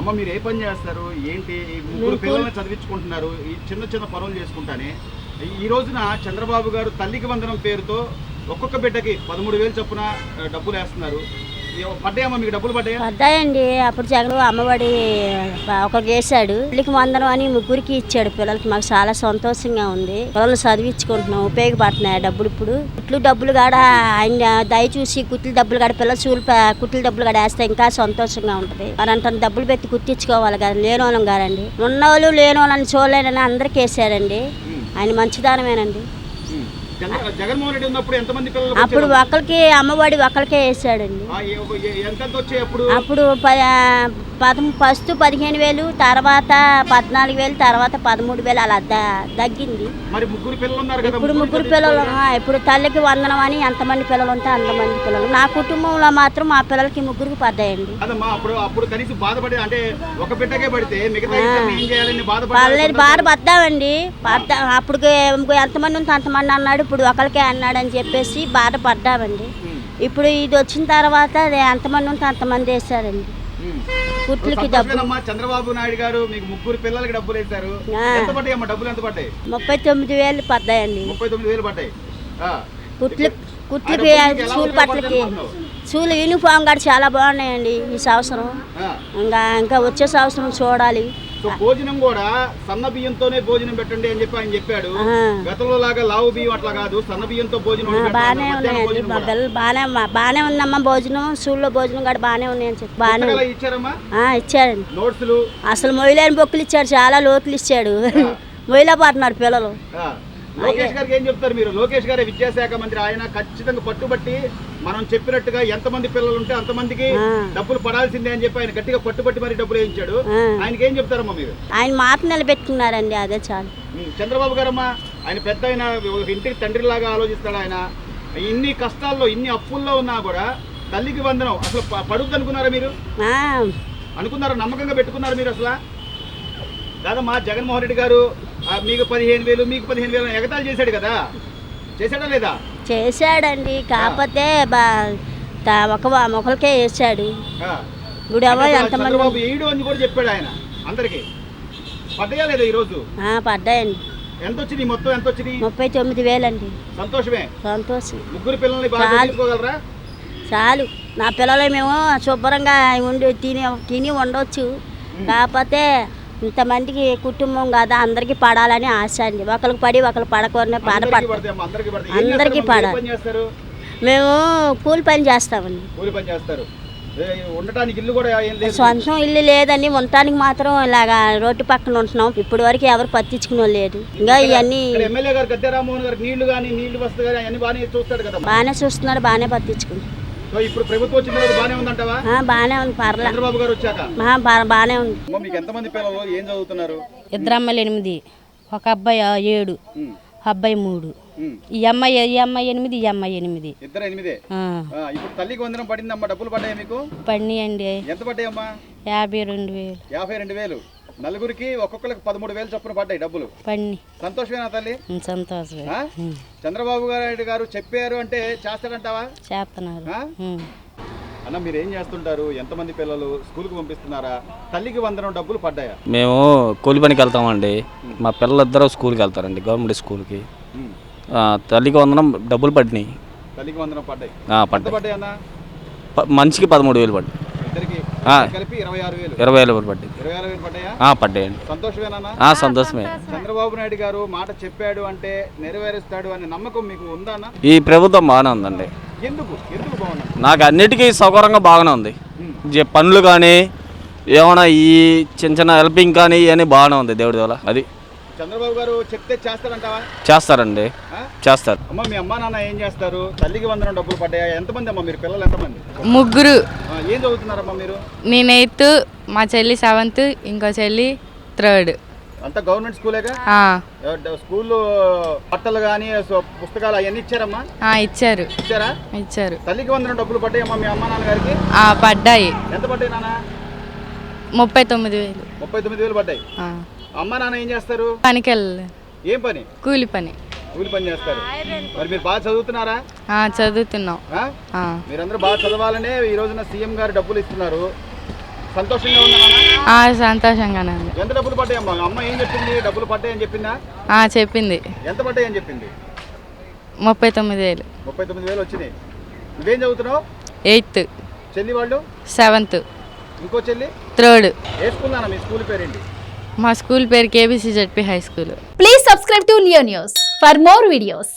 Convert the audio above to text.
అమ్మ మీరు ఏ పని చేస్తారు ఏంటి? ముగ్గురు పిల్లల్ని చదివించుకుంటున్నారు, ఈ చిన్న చిన్న పనులు చేసుకుంటానే. ఈ రోజున చంద్రబాబు గారు తల్లికి వందనం పేరుతో ఒక్కొక్క బిడ్డకి 13,000 చొప్పున డబ్బులు వేస్తున్నారు. పడ్డాయమ్మా మీకు డబ్బులు? పడ్డాయండి. అప్పుడు జగన్ అమ్మఒడి ఒకరికి వేసాడు, తల్లికి వందనం అని ముగ్గురికి ఇచ్చాడు పిల్లలకి. మాకు చాలా సంతోషంగా ఉంది. పిల్లలు చదివించుకుంటున్నాం, ఉపయోగపడుతున్నాయి డబ్బులు. ఇప్పుడు కుట్లు డబ్బులు కాడ ఆయన దయచూసి కుట్లు డబ్బులు కాడ పిల్లలు కుట్లు డబ్బులు కాడ వేస్తే ఇంకా సంతోషంగా ఉంటుంది. మరి అంత డబ్బులు పెట్టి కుట్టించుకోవాలి కదా, లేనోళ్ళం కాదండి. ఉన్నోళ్ళు లేనోళ్ళని చూడలేనని అందరికి వేసాడండి. ఆయన మంచిదానమేనండి. జగన్మోహన్ రెడ్డి ఉన్నప్పుడు ఎంతమంది పిల్లలు? అప్పుడు ఒకరికి అమ్మఒడి ఒకరికే వేసాడండి. అప్పుడు ఫస్ట్ 15,000, తర్వాత 14,000, తర్వాత 13,000 అలా తగ్గింది. ఇప్పుడు ముగ్గురు పిల్లలు. ఇప్పుడు తల్లికి వందనం అని ఎంతమంది పిల్లలు ఉంటే అంతమంది పిల్లలు. నా కుటుంబంలో మాత్రం మా పిల్లలకి ముగ్గురికి పడ్డాయండి. పర్లేదు, బాధపడ్డామండి. అప్పుడు ఎంతమంది ఉంటే అంతమంది అన్నాడు, ఇప్పుడు ఒకరికే అన్నాడు అని చెప్పేసి బాధపడ్డామండి. ఇప్పుడు ఇది వచ్చిన తర్వాత ఎంతమంది ఉంటే అంతమంది వేశారండి కుట్లకి డబ్బులు. చంద్రబాబు నాయుడు గారు మీకు ముగ్గురు పిల్లలకి డబ్బులు వేశారు. డబ్బులు ఎంత పడ్డాయి? 39,000 పడ్డాయండి. 39,000 పడ్డాయి. కుట్లకి స్కూల్ బట్టలకి స్కూల్ యూనిఫామ్ కూడా చాలా బాగున్నాయండి ఈ సంవత్సరం. ఇంకా వచ్చే సంవత్సరం చూడాలి. భోజనం కూడా సన్న బియ్యంతోనే భోజనం పెట్టండి అని చెప్పి ఆయన చెప్పాడు. గతంలో లాగా లావు బియ్యం అట్లా కాదు, సన్న బియ్యంతో భోజనం. బాగానే ఉన్నాయండి మా పిల్లలు, బాగానే ఉందమ్మా భోజనం. స్కూల్లో భోజనం కూడా బాగానే ఉన్నాయని చెప్పి బాగానే ఇచ్చారండి. నోట్స్లు అసలు మొయ్యలేని బొక్కులు ఇచ్చాడు, చాలా లోతులు ఇచ్చాడు. మొయ్యలేకపోతున్నారు పిల్లలు. లోకేష్ గారికి ఏం చెప్తారు మీరు? లోకేష్ గారే విద్యాశాఖ మంత్రి, ఆయన ఖచ్చితంగా పట్టుబట్టి మనం చెప్పినట్టుగా ఎంతమంది పిల్లలు ఉంటే అంతమందికి డబ్బులు పడాల్సిందే అని చెప్పి ఆయన గట్టిగా పట్టుబట్టి మరి డబ్బులు వేయించాడు. ఆయనకి ఏం చెప్తారమ్మా మీరు? ఆయన మాట నిలబెట్టుకున్నారండి, అదే చాలు. చంద్రబాబు గారమ్మా, ఆయన పెద్ద ఆయన ఇంటికి తండ్రి లాగా ఆలోచిస్తాడు. ఆయన ఇన్ని కష్టాల్లో ఇన్ని అప్పుల్లో ఉన్నా కూడా తల్లికి వందనం అసలు పడుద్ది అనుకున్నారా మీరు? అనుకున్నారా? నమ్మకంగా పెట్టుకున్నారు మీరు అసలు? కాదమ్మా, జగన్మోహన్ రెడ్డి గారు మీకు 15,000 మీకు 15,000 ఎగతాళి చేశాడు కదా, చేశాడా లేదా? చేశాడండి, కాకపోతే ఒకరికే వేసాడు. చంద్రబాబు ఏడు అని కూడా చెప్పాడు ఆయన అందరికి. పడ్డాయా లేదా ఈరోజు? పడ్డాయండి. ఎంత వచ్చింది మొత్తం? ఎంత వచ్చింది? 39,000 అండి. సంతోషమే. సంతోషం. ముగ్గురు పిల్లల్ని బాగా చూసుకోగలరా? చాలు. నా పిల్లలు మేము శుభ్రంగా ఉండి తిని ఉండొచ్చు. కాకపోతే ఇంతమందికి కుటుంబం కదా, అందరికి పడాలని ఆశ అండి. ఒకరికి పడి ఒకరు పడకుండా బాధపడతాం. అందరికి పడాలి. మేము కూలి పని చేస్తామండి. సొంతం ఇల్లు లేదండి, ఉండటానికి మాత్రం ఇలాగా రోడ్డు పక్కన ఉంటున్నాం. ఇప్పుడు వరకు ఎవరు పట్టించుకునే లేదు. ఇంకా ఇవన్నీ బాగానే చూస్తున్నాడు, బాగానే పట్టించుకుంటాం. ఇప్పుడు ప్రభుత్వం వచ్చిన తర్వాత బానే ఉందంటావా? బానే ఉంది, పర్లేదు. చంద్రబాబు గారు వచ్చాక బానే ఉంది. మీకు ఎంతమంది పిల్లలు, ఏం చదువుతున్నారు? 2 అమ్మాయిలు 8, ఒక అబ్బాయి 7, అబ్బాయి 3. ఈ అమ్మాయి 8, ఈ అమ్మాయి 8. ఇద్దరు 8. ఇప్పుడు తల్లికి వందనం పడిందమ్మా, డబ్బులు పడ్డాయి మీకు? పడినాయండి. ఎంత పడ్డాయమ్మా? 52,000. 52,000. నలుగురికి ఒక్కొక్కరికి 13,000 చొప్పున పడ్డాయి డబ్బులు. సంతోషమేనా తల్లి? సంతోషమే. చంద్రబాబు గారు చెప్పారు అంటే చేస్తాడంటావా? చేస్తున్నారు. అన్న మీరు ఏం చేస్తుంటారు? ఎంతమంది పిల్లలు స్కూల్కి పంపిస్తున్నారా? తల్లికి వందనం డబ్బులు పడ్డాయా? మేము కూలి పనికి వెళ్తామండి. మా పిల్లలిద్దరూ స్కూల్కి వెళ్తారండి, గవర్నమెంట్ స్కూల్కి. తల్లికి వందనం డబ్బులు పడినాయి. తల్లికి వందనం పడ్డాయి. పడ్డాయి అన్న. మనిషికి 13,000 పడ్డాయి. కలిపి 26,000 పడ్డాయి. 26,000 పడ్డాయా? పడ్డాయండి. సంతోషమేనా? సంతోషమే. చంద్రబాబు నాయుడు గారు మాట చెప్పాడు అంటే నెరవేరుస్తాడు అనే నమ్మకం మీకు ఉందా? ఈ ప్రభుత్వం బాగానే ఉందండి. ఎందుకు బాగుంది? నాకు అన్నిటికీ సౌకర్యంగా బాగానే ఉంది. పనులు కానీ ఏమైనా ఈ చిన్న హెల్పింగ్ కానీ ఇవన్నీ బాగానే ఉంది దేవుడి వల్ల. అది చంద్రబాబు గారు చెప్తే చేస్తారంటావా? చేస్తారండి, చేస్తారు. అమ్మ మీ అమ్మా నాన్న ఏం చేస్తారు? తల్లికి వందనం డబ్బులు పడ్డాయా? ఎంతమంది అమ్మా మీరు పిల్లలు? ఎంతమంది? 3. ఏం చదువుతున్నారమ్మా మీరు? నేను 8, మా చెల్లి 7, ఇంకో చెల్లి 3. అంతా గవర్నమెంట్ స్కూలేగా? స్కూల్లో బట్టలు కానీ పుస్తకాలు అవన్నీ ఇచ్చారమ్మా? ఇచ్చారా? తల్లికి వందనం డబ్బులు పడ్డాయమ్మా మీ అమ్మా నాన్న గారికి? పడ్డాయి. ఎంత పడ్డాయి నాన్న? 39,000. 39,000 పడ్డాయి. అమ్మా నాన్న ఏం చేస్తారు? పనికి వెళ్ళాలి. ఏం పని? కూలి పని చేస్తారు. మరి మీరు బాగా చదువుతున్నారా? చదువుతున్నాం. మీరందరూ బాగా చదవాలనే ఈ రోజున సీఎం గారు డబ్బులు ఇస్తున్నారు. సంతోషంగా ఉన్నామా? సంతోషంగానే ఉంది. ఎంత డబ్బులు పడ్డాయమ్మా? అమ్మ ఏం చెప్పింది? డబ్బులు పడ్డాయని చెప్పిందా? చెప్పింది. ఎంత పడ్డాయని చెప్పింది? 39,000. 39,000 వచ్చినాయి. నువ్వేం చదువుతున్నావు? 8th. చెల్లి వాళ్ళు? 7th. ఇంకో చెల్లి? 3rd. ఏ స్కూల్ నాన్న? మీ స్కూల్ పేరేంటి? మా స్కూల్ పేరు KBC ZP high school. Please subscribe to Leo News for more videos.